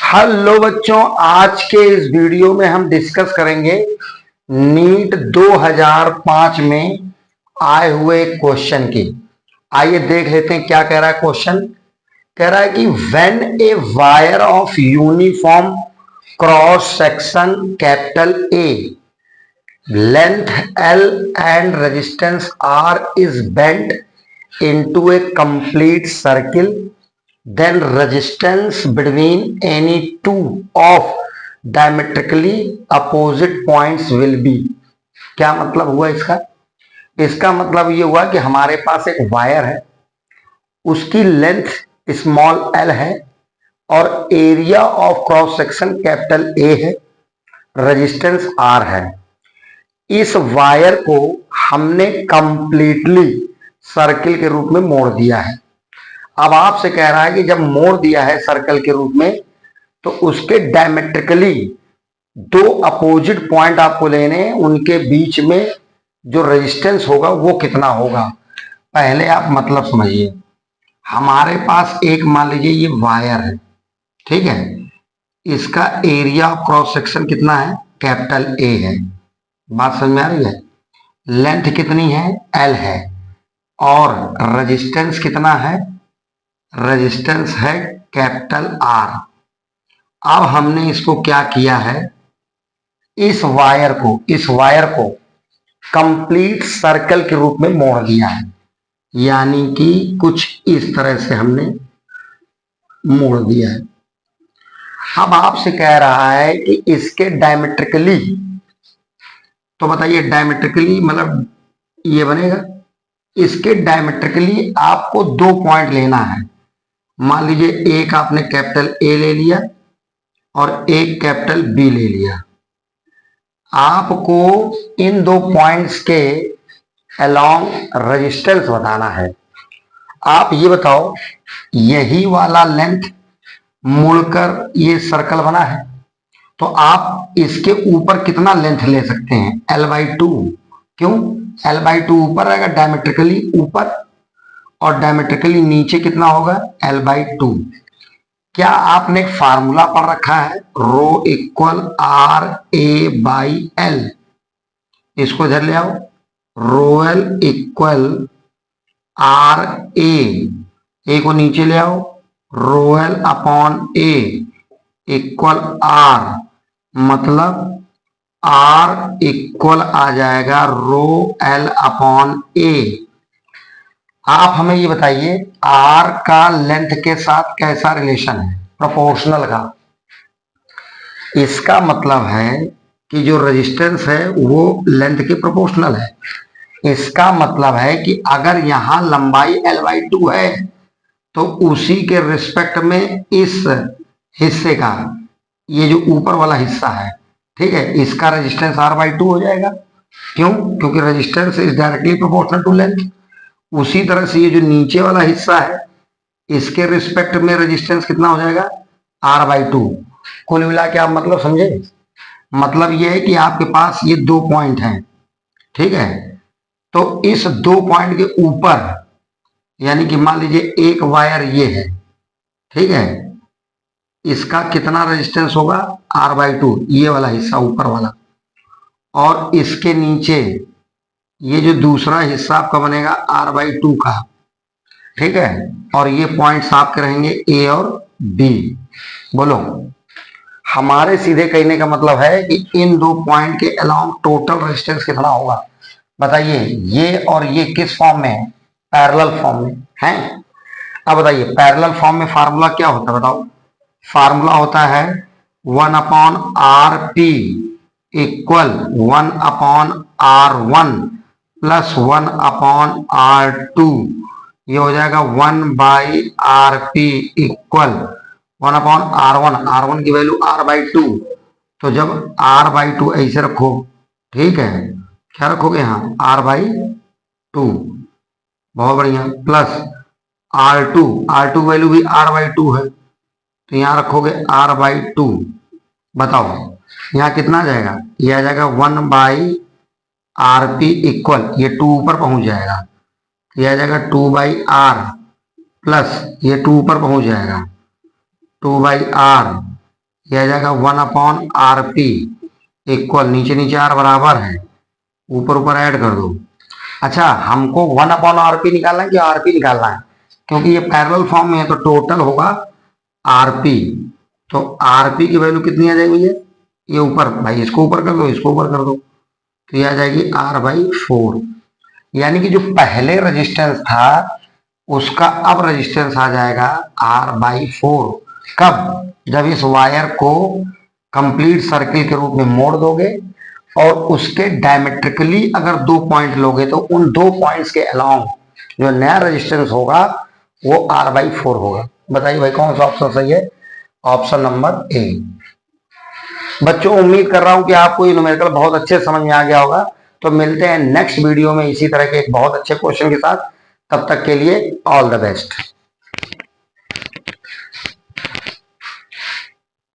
Hello बच्चों, आज के इस वीडियो में हम डिस्कस करेंगे नीट 2005 में आए हुए क्वेश्चन की। आइए देख लेते हैं क्या कह रहा है क्वेश्चन। कह रहा है कि when a wire of uniform cross section capital A length L and resistance R is bent into a complete circle, then resistance between any two of diametrically opposite points will be। क्या मतलब हुआ इसका? इसका मतलब ये हुआ कि हमारे पास एक वायर है, उसकी लेंथ स्मॉल l है और area of cross section capital A है, रेजिस्टेंस R है। इस वायर को हमने कंप्लीटली सर्किल के रूप में मोड़ दिया है। अब आपसे कह रहा है कि जब मोड़ दिया है सर्कल के रूप में तो उसके डायमेट्रिकली दो अपोजिट पॉइंट आपको लेने हैं, उनके बीच में जो रेजिस्टेंस होगा वो कितना होगा। पहले आप मतलब समझिए। हमारे पास एक मान लीजिए ये वायर है, ठीक है। इसका एरिया ऑफ क्रॉस सेक्शन कितना है? कैपिटल ए है। बात समझ में आ रही है? लेंथ कितनी है? L है। और रेजिस्टेंस कितना है? रेजिस्टेंस है कैपिटल R। अब हमने इसको क्या किया है, इस वायर को कंप्लीट सर्कल के रूप में मोड़ दिया है, यानी कि कुछ इस तरह से हमने मोड़ दिया है। अब आपसे कह रहा है कि इसके डायमेट्रिकली, तो बताइए डायमेट्रिकली मतलब ये बनेगा। इसके डायमेट्रिकली आपको दो पॉइंट लेना है। मान लीजिए एक आपने कैपिटल ए ले लिया और एक कैपिटल बी ले लिया। आपको इन दो पॉइंट्स के अलोंग रेजिस्टेंस बताना है। आप ये बताओ, यही वाला लेंथ मुड़कर ये सर्कल बना है, तो आप इसके ऊपर कितना लेंथ ले सकते हैं? L/2। क्यों? L/2 ऊपर रहेगा, डायमेट्रिकली ऊपर, और डायमेट्रिकली नीचे कितना होगा? L/2। क्या आपने एक फार्मूला पढ़ रखा है? Rho equal RA/L। इसको इधर ले आओ। रो L इक्वल RA, ए को नीचे ले आओ। रो L upon A equal R, मतलब R इक्वल आ जाएगा रो L अपॉन A। आप हमें ये बताइए R का लेंथ के साथ कैसा रिलेशन है? प्रोपोर्शनल का। इसका मतलब है कि जो रेजिस्टेंस है वो लेंथ के प्रोपोर्शनल है। इसका मतलब है कि अगर यहां लंबाई L/2 है तो उसी के रिस्पेक्ट में इस हिस्से का, ये जो ऊपर वाला हिस्सा है, ठीक है, इसका रेजिस्टेंस R/2 हो जाएगा। क्यों? क्योंकि resistance is directly proportional to length. उसी तरह से ये जो नीचे वाला हिस्सा है, इसके रिस्पेक्ट में रेजिस्टेंस कितना हो जाएगा? R/2। कुल मिला के आप मतलब समझे? मतलब ये है कि आपके पास ये दो पॉइंट हैं, ठीक है। तो इस दो पॉइंट के ऊपर, यानी कि मान लीजिए एक वायर ये है, ठीक है, इसका कितना रेजिस्टेंस होगा? R/2, ये वाला हिस्सा ऊपर वाला। और इसके नीचे ये जो दूसरा हिस्सा आपका बनेगा R/2 का, ठीक है। और ये पॉइंट्स आपके रहेंगे A और B। बोलो, हमारे सीधे कहने का मतलब है कि इन दो पॉइंट के अलोंग टोटल रेजिस्टेंस कितना होगा। बताइए, ये और ये किस फॉर्म में है? पैरेलल फॉर्म में है। अब बताइए पैरेलल फॉर्म में फार्मूला क्या होता है? बताओ। फार्मूला होता है 1/RP equal 1/R1 plus 1/R2। ये हो जाएगा 1/RP इक्वल 1/R1। R1 की वैल्यू R/2। तो जब R/2 ऐसे रखो, ठीक है, क्या रखोगे यहाँ? R/2। बहुत बढ़िया। प्लस R2 वैल्यू भी R/2 है, तो यहां रखोगे R/2। बताओ यहां कितना जाएगा? ये आ जाएगा 1/RP इक्वल, ये 2 ऊपर पहुंच जाएगा, ये आ जाएगा 2/R प्लस ये 2 ऊपर पहुंच जाएगा 2/R यह आ जाएगा 1/RP इक्वल, नीचे नीचे आर बराबर है, ऊपर ऊपर ऐड कर दो। अच्छा, हमको 1/RP निकालना है कि आरपी निकालना है, क्योंकि ये पैरेलल फॉर्म में है तो टोटल होगा आरपी। तो आरपी की वैल्यू कितनी आ जाएगी भैया, ये ऊपर भाई इसको ऊपर कर दो, इसको ऊपर कर दो, तो ये आ जाएगी R/4। यानी कि जो पहले रेजिस्टेंस था उसका अब रेजिस्टेंस आ जाएगा R/4। कब? जब इस वायर को कंप्लीट सर्किल के रूप में मोड़ दोगे और उसके डायमेट्रिकली अगर 2 पॉइंट लोगे तो उन 2 पॉइंट्स के अलोंग जो नया रेजिस्टेंस होगा वो R/4 होगा। बताइए भाई कौन सा ऑप्शन सही है? Option number A. बच्चों, उम्मीद कर रहा हूं कि आपको ये न्यूमेरिकल बहुत अच्छे समझ में आ गया होगा। तो मिलते हैं नेक्स्ट वीडियो में इसी तरह के एक बहुत अच्छे क्वेश्चन के साथ। तब तक के लिए ऑल द बेस्ट।